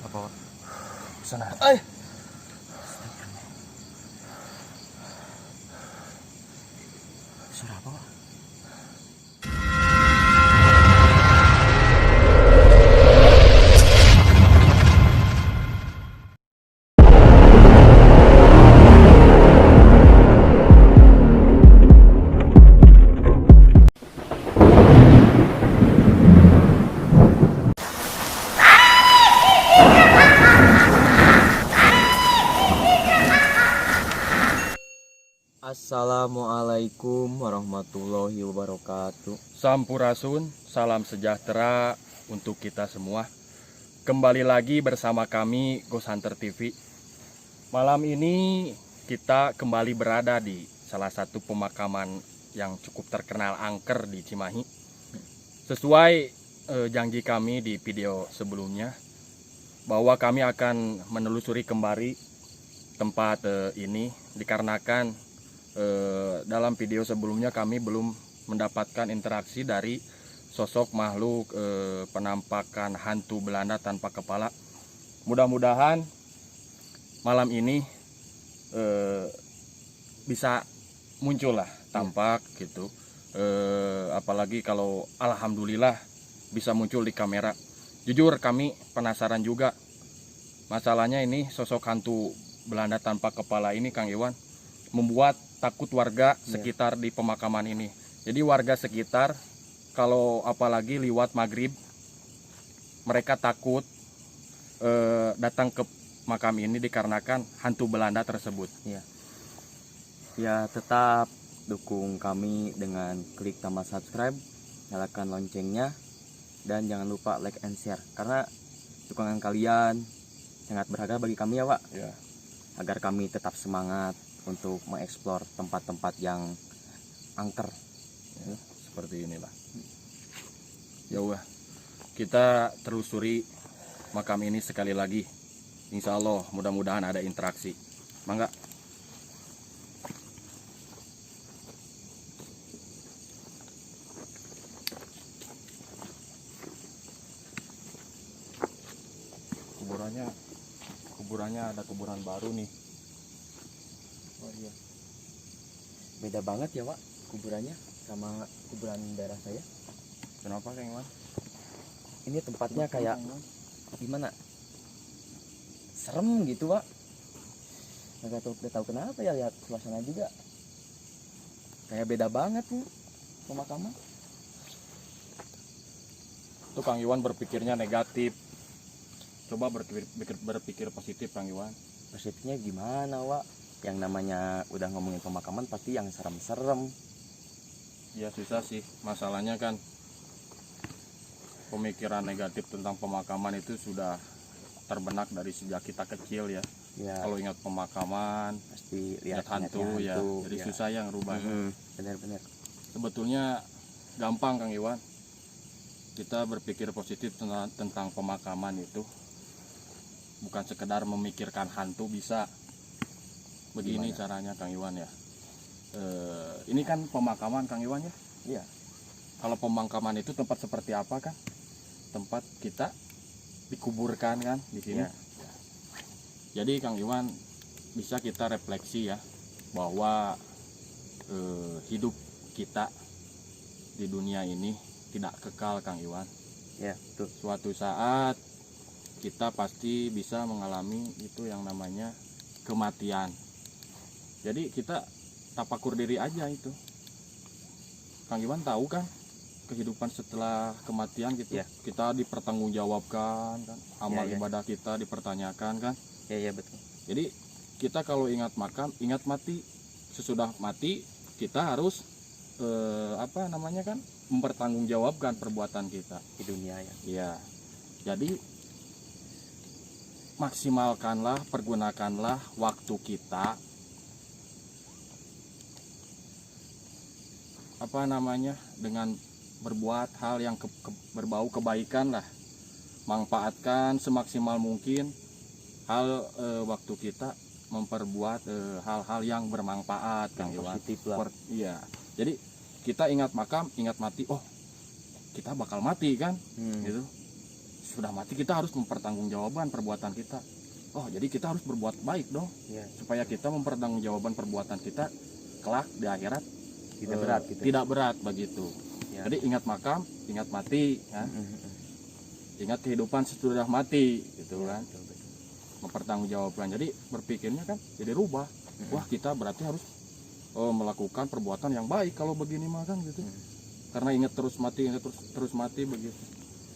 Apa? Sana. Ay. Suara apa? Assalamualaikum warahmatullahi wabarakatuh. Sampurasun, salam sejahtera untuk kita semua. Kembali lagi bersama kami Ghost Hunter TV. Malam ini kita kembali berada di salah satu pemakaman yang cukup terkenal angker di Cimahi. Sesuai janji kami di video sebelumnya, bahwa kami akan menelusuri kembali tempat ini dikarenakan dalam video sebelumnya kami belum mendapatkan interaksi dari sosok makhluk penampakan hantu Belanda tanpa kepala. Mudah-mudahan malam ini bisa muncul lah tampak gitu. Apalagi kalau alhamdulillah bisa muncul di kamera. Jujur kami penasaran juga. Masalahnya ini sosok hantu Belanda tanpa kepala ini, Kang Iwan, membuat takut warga sekitar di pemakaman ini. Jadi warga sekitar kalau apalagi liwat maghrib, mereka takut datang ke makam ini dikarenakan hantu Belanda tersebut. Ya, tetap dukung kami dengan klik tombol subscribe, nyalakan loncengnya, dan jangan lupa like and share. Karena dukungan kalian sangat berharga bagi kami ya, Pak. Ya. Agar kami tetap semangat untuk mengeksplor tempat-tempat yang angker. Ya, seperti inilah. Ya udah, kita telusuri makam ini sekali lagi. Insya Allah mudah-mudahan ada interaksi. Mangga. Kuburannya ada kuburan baru nih. Oh iya. Beda banget ya, Pak, kuburannya sama kuburan daerah saya. Kenapa, Kang Iwan? Ini tempatnya kayak gimana? Serem gitu, Pak. Nggak tahu kenapa ya, lihat suasana juga. Kayak beda banget nih pemakaman. Tuh Kang Iwan berpikirnya negatif. Coba berpikir positif, Kang Iwan. Positifnya gimana, Pak? Yang namanya udah ngomongin pemakaman pasti yang serem-serem. Ya susah sih, masalahnya kan pemikiran negatif tentang pemakaman itu sudah terbenak dari sejak kita kecil ya. Kalau ingat pemakaman pasti lihat hantu ya, jadi ya. Susah yang rubah. Benar-benar. Sebetulnya gampang, Kang Iwan, kita berpikir positif tentang pemakaman itu. Bukan sekedar memikirkan hantu, bisa begini. Gimana caranya, Kang Iwan ya? Ini kan pemakaman, Kang Iwan ya? Iya. Kalau pemakaman itu tempat seperti apa, kan? Tempat kita dikuburkan kan di sini. Ya. Jadi Kang Iwan, bisa kita refleksi ya bahwa hidup kita di dunia ini tidak kekal, Kang Iwan. Ya, betul. Suatu saat kita pasti bisa mengalami itu yang namanya kematian. Jadi kita tapakur diri aja itu. Kang Iwan tahu kan kehidupan setelah kematian gitu. Ya. Kita dipertanggungjawabkan kan, amal Ya. ibadah kita dipertanyakan kan. Ya, betul. Jadi kita kalau ingat makam, ingat mati. Sesudah mati kita harus mempertanggungjawabkan perbuatan kita Di dunia ya. ya. Jadi maksimalkanlah, pergunakanlah waktu kita dengan berbuat hal yang berbau kebaikan lah. Manfaatkan semaksimal mungkin waktu kita memperbuat hal-hal yang bermanfaat, Kang Iwan. Positif lah. Iya. Jadi kita ingat makam, ingat mati. Oh, kita bakal mati kan? Gitu. sudah mati kita harus mempertanggungjawabkan perbuatan kita. Oh, jadi kita harus berbuat baik dong, Iya. supaya kita mempertanggungjawabkan perbuatan kita kelak di akhirat Tidak berat gitu. tidak berat begitu. Ya. Jadi ingat makam, ingat mati, ya. Mm-mm. Ingat kehidupan sesudah mati, gitu Ya, kan. betul, betul. Mempertanggungjawabkan. Jadi berpikirnya kan jadi rubah. Wah, kita berarti harus melakukan perbuatan yang baik kalau begini mah kan gitu. Karena ingat terus mati, ingat terus mati begitu.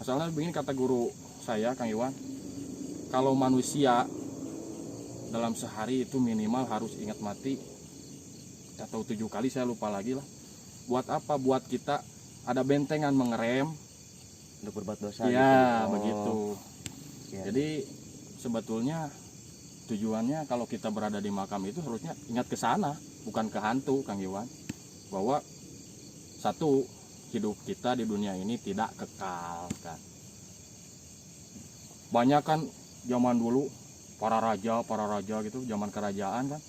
Masalahnya begini kata guru saya, Kang Iwan, kalau manusia dalam sehari itu minimal harus ingat mati atau 7 kali, saya lupa lagi lah. Buat apa? Buat kita ada bentengan mengerem. Untuk berbuat dosa Ya, gitu. Oh, begitu. iya. Jadi sebetulnya tujuannya kalau kita berada di makam itu harusnya ingat ke sana, bukan ke hantu, Kang Iwan. Bahwa satu, hidup kita di dunia ini tidak kekal kan. Banyak kan zaman dulu para raja gitu, zaman kerajaan kan.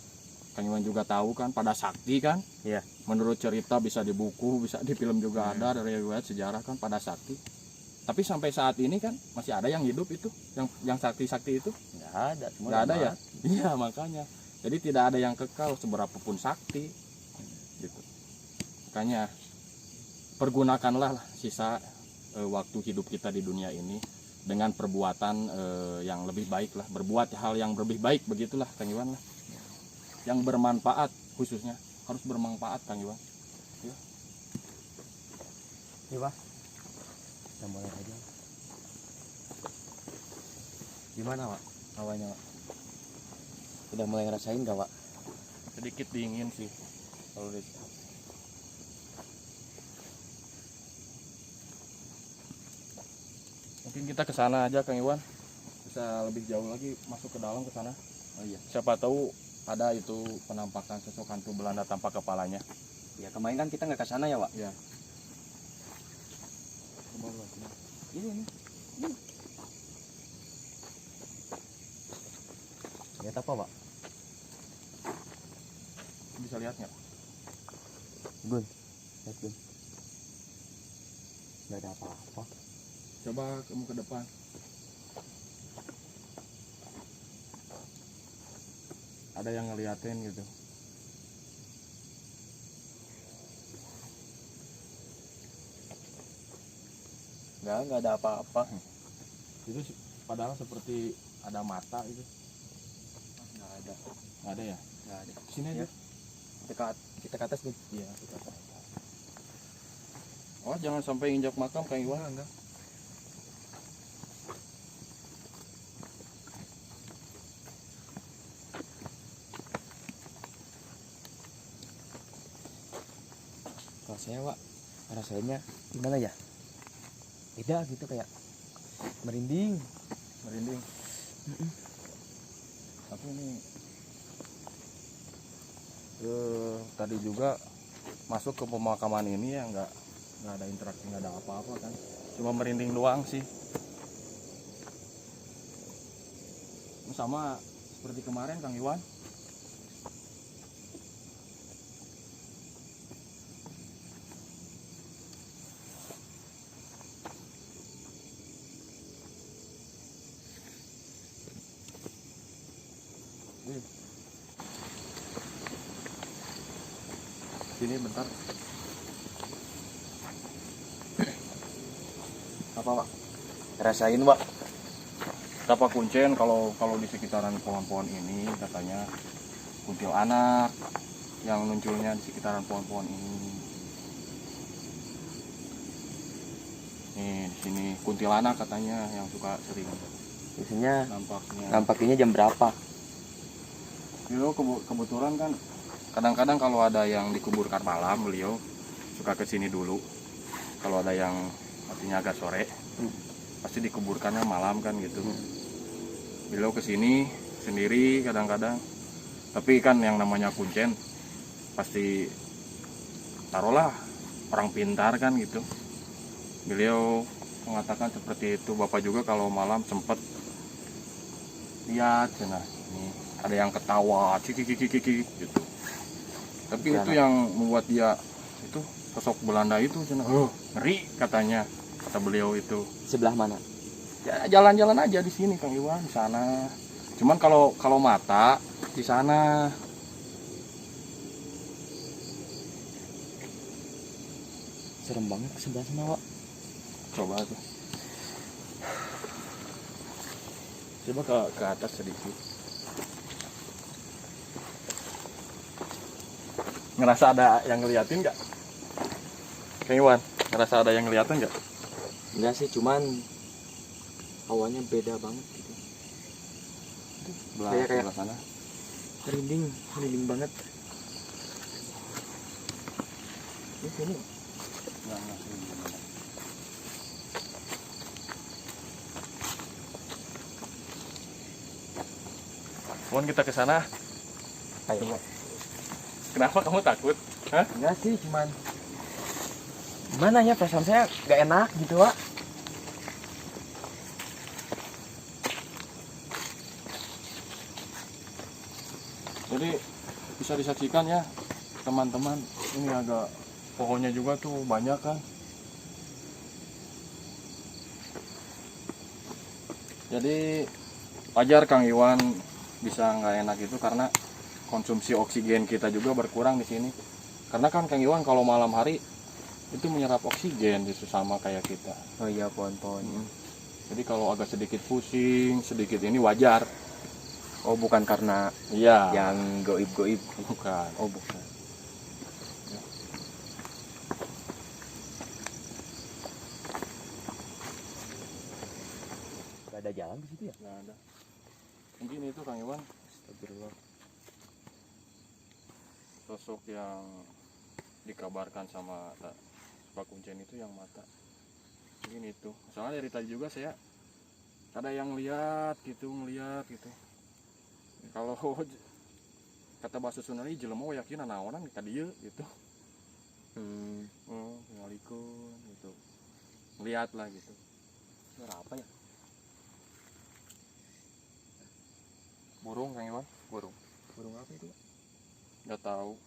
Kang Iwan juga tahu kan, pada sakti kan. Iya. Menurut cerita bisa di buku, bisa di film juga ada dari riwayat sejarah kan, pada sakti. Tapi sampai saat ini kan masih ada yang hidup itu, yang sakti-sakti itu. Nggak ada, semua Nggak ada udah ya? mati. Iya, makanya. Jadi tidak ada yang kekal seberapapun sakti. Gitu. Makanya pergunakanlah sisa waktu hidup kita di dunia ini dengan perbuatan yang lebih baik lah, berbuat hal yang lebih baik, begitulah Kang Iwan lah. Yang bermanfaat, khususnya harus bermanfaat Kang Iwan. Iya, Pak. Kita mulai aja. Gimana, Pak? Awalnya, Pak? Udah mulai ngerasain gak, Pak? Sedikit dingin sih kalau di mungkin kita ke sana aja Kang Iwan, bisa lebih jauh lagi masuk ke dalam ke sana. Oh iya. Siapa tahu ada itu penampakan sosok hantu Belanda tanpa kepalanya. Ya, kemarin kan kita nggak ke sana ya, Pak? Ya. Ini. Lihat apa, Pak? Bisa lihat nggak? Gun. Lihat, Gun. Nggak ada apa-apa. Coba kamu ke depan. Ada yang ngeliatin gitu. Nggak ada apa-apa. Itu padahal seperti ada mata itu. Nggak ada. Nggak ada ya? Nggak ada. Sini aja. Ya. Kita ke atas, Gun. Iya, kita tahu. Oh, jangan sampai injak makam Kang Iwan. Enggak. Kalau saya, Pak, rasanya gimana ya? Beda gitu, kayak merinding. Merinding. Tapi ini tadi juga masuk ke pemakaman ini ya nggak ada interaksi, nggak ada apa-apa kan, cuma merinding doang sih. Sama seperti kemarin Kang Iwan. Sini bentar. Apa Pak? Rasain, Pak. Kata Pak Kuncen kalau di sekitaran pohon-pohon ini katanya kuntilanak yang munculnya di sekitaran pohon-pohon ini. Nih di sini kuntilanak katanya yang suka sering Biasanya nampaknya. nampakinnya jam berapa? Beliau kebetulan kan kadang-kadang kalau ada yang dikuburkan malam, beliau suka kesini dulu. Kalau ada yang artinya agak sore, pasti dikuburkannya malam kan gitu. Beliau kesini sendiri kadang-kadang. Tapi kan yang namanya Kuncen pasti taruhlah orang pintar kan gitu. Beliau mengatakan seperti itu. Bapak juga kalau malam sempat lihat cenah ini ada yang ketawa kiki gitu. Tapi itu yang membuat dia itu sosok Belanda itu cenah ngeri katanya, kata beliau itu. Sebelah mana? Ya jalan-jalan aja di sini Kang Iwan, di sana. Cuman kalau mata di sana. Serem banget ke sebelah sana, Wak. Coba tuh. Coba ke atas sedikit. Ngerasa ada yang ngeliatin nggak? Kang Iwan, ngerasa ada yang ngeliatin nggak? Enggak sih, cuman hawanya beda banget gitu. Kayak- Sebelah sana. Merinding banget. Ini Nggak, Mohon kita ke sana. ayo. Kenapa kamu takut? Hah? Enggak sih, cuman gimana ya, perasaan saya gak enak gitu, Wak. Jadi bisa disaksikan ya teman-teman, ini agak pohonnya juga tuh banyak kan. Jadi wajar Kang Iwan bisa nggak enak itu karena konsumsi oksigen kita juga berkurang di sini. Karena kan Kang Iwan kalau malam hari itu menyerap oksigen itu sama kayak kita. Oh iya, pohon-pohon. Jadi kalau agak sedikit pusing, sedikit ini wajar. Oh, bukan karena Iya. yang goib-goib. Bukan. Oh, bukan. Gak ada jalan ke situ ya? Nggak ada. Mungkin itu Kang Iwan Astagfirullah. sosok yang dikabarkan sama Pak Kuncen itu yang mata. Mungkin itu. Soalnya dari tadi juga saya ada yang ngeliat gitu. Kalau kata bahasa Sunda jelema we yakin naonan ka dieu gitu. Ngalikun gitu. Ngeliat lah gitu. Suara apa ya? Burung Kang Iwan? Burung apa itu? Nggak tahu.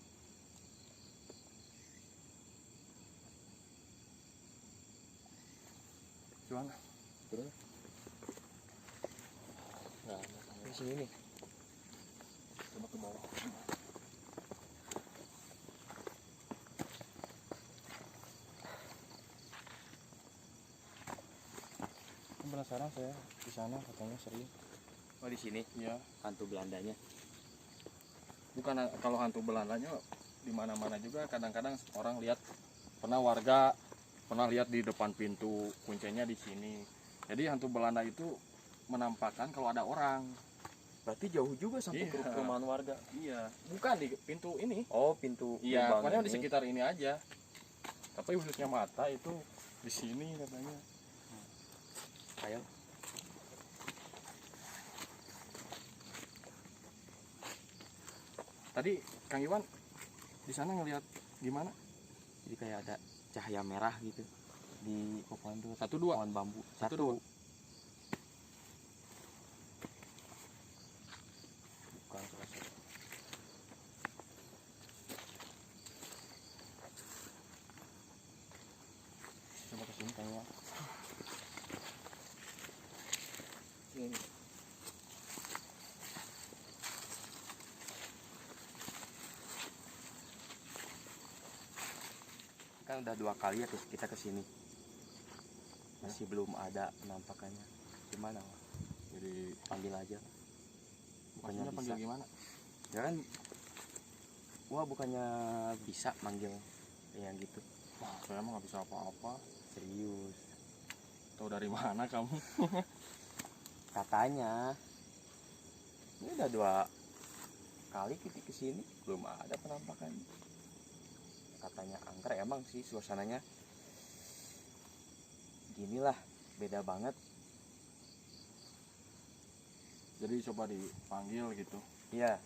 Cuman Turun nggak ada. Kang di Iwan. sini nih. Coba ke bawah. Penasaran saya di sana katanya sering. Oh, di sini Ya, hantu Belandanya. bukan kalau hantu Belandanya di mana-mana juga kadang-kadang orang lihat warga pernah lihat di depan pintu kuncinya di sini. Jadi hantu Belanda itu menampakkan kalau ada orang. Berarti jauh juga sampai ke Iya. perumahan warga. Iya, bukan di pintu ini. Oh, pintu Iya, gerbang pokoknya di ini. sekitar ini aja. Tapi khususnya mata itu di sini katanya. Ayo. Tadi Kang Iwan di sana ngelihat gimana? Jadi kayak ada cahaya merah gitu di pohon tuh. 1, 2. Pohon bambu. 1, 2. Bukan salah satu. Coba ke sini Kang Iwan. Ini. Kan udah 2 kali ya kita kesini, masih belum ada penampakannya. Gimana, Wak? Jadi Panggil aja. Bukannya maksudnya panggil bisa. gimana? Ya kan, wah bukannya bisa manggil yang gitu. Wah, saya mah nggak bisa apa-apa. Serius. Tahu dari mana kamu? Katanya ini udah 2 kali kita kesini belum ada penampakannya. Katanya angker, emang sih suasananya ginilah, beda banget. Jadi coba dipanggil gitu. Iya.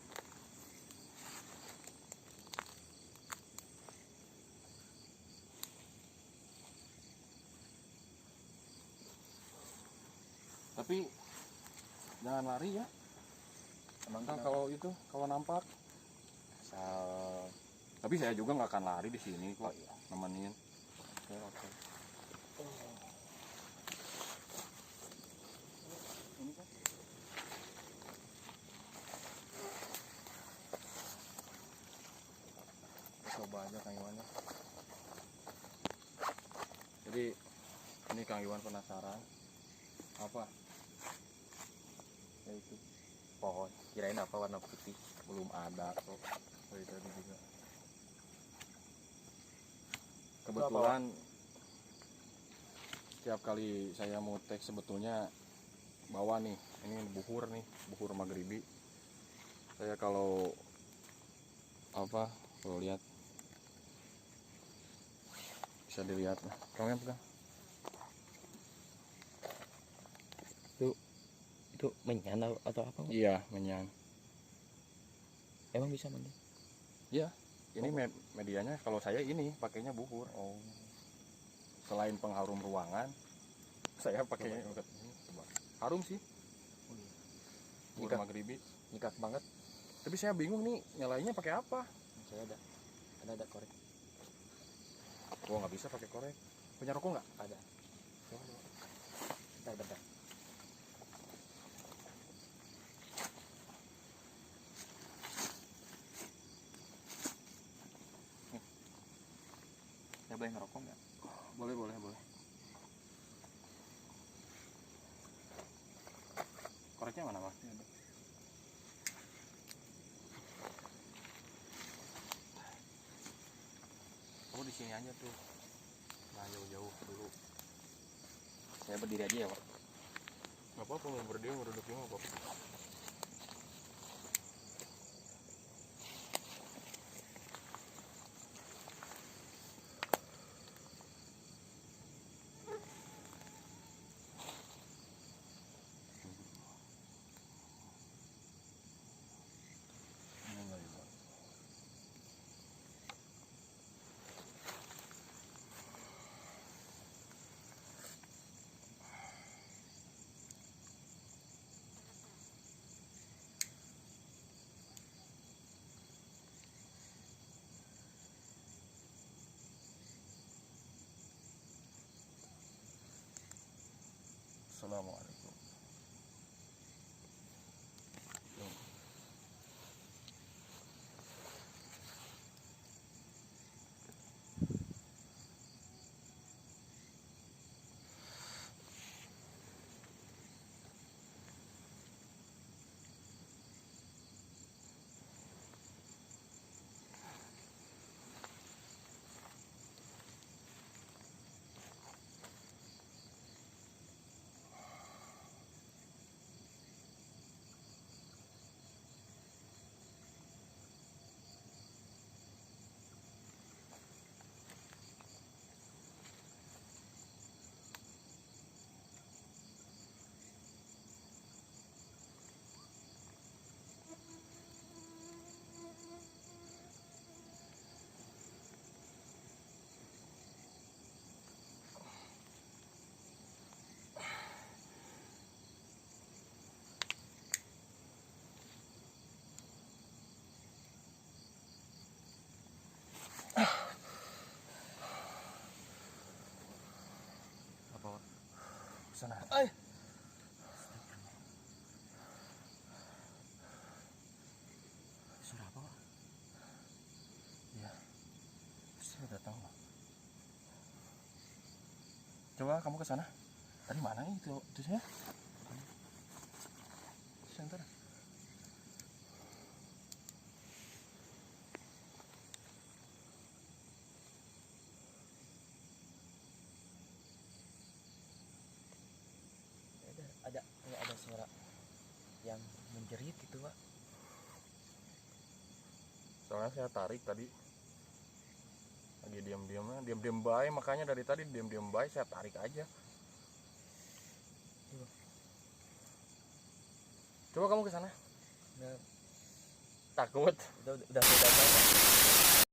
Tapi jangan lari ya. Emang Kan kenapa? kalau nampak. Asal. Tapi saya juga nggak akan lari di sini kok. Oh iya. Nemenin. Oke. aja Kang Iwannya. Jadi ini Kang Iwan penasaran apa? Ya itu Pohon. Kirain apa warna putih? belum ada kok dari tadi juga. Kebetulan setiap kali saya mau tag sebetulnya bawa nih, ini buhur maghribi. Saya kalau lihat bisa dilihat. Kamu yang pegang? Itu menyan atau apa? Iya, menyan. Emang bisa mandi? Iya, ini medianya kalau saya ini pakainya buhur. Oh. Selain pengharum ruangan, saya pakainya ini. Coba. Harum sih. Buhur Nikah. maghribi. Nyikat banget. Tapi saya bingung nih nyalainnya pakai apa? Saya ada korek. Oh, nggak bisa pakai korek. Punya rokok nggak? Ada. Bentar. Ya boleh ngerokok nggak? Boleh. Koreknya mana, Pak? Ini ada. Kamu di sini aja tuh. Nah, jauh-jauh dulu. Saya berdiri aja ya, Pak. Nggak apa-apa, mau berdiri, mau duduk nggak apa-apa. Ini nggak juga. Assalamualaikum. Apa, Pak? Sana. Suara apa, Pak? Iya. Saya datang loh. Coba kamu ke sana. Tadi mana itu saya? Sebentar. Ada suara yang menjerit gitu, Pak. Soalnya saya tarik tadi. Lagi diam-diam baik, makanya dari tadi diam-diam baik saya tarik aja. Coba kamu ke sana. Nggak, Takut. udah saya datang, Pak.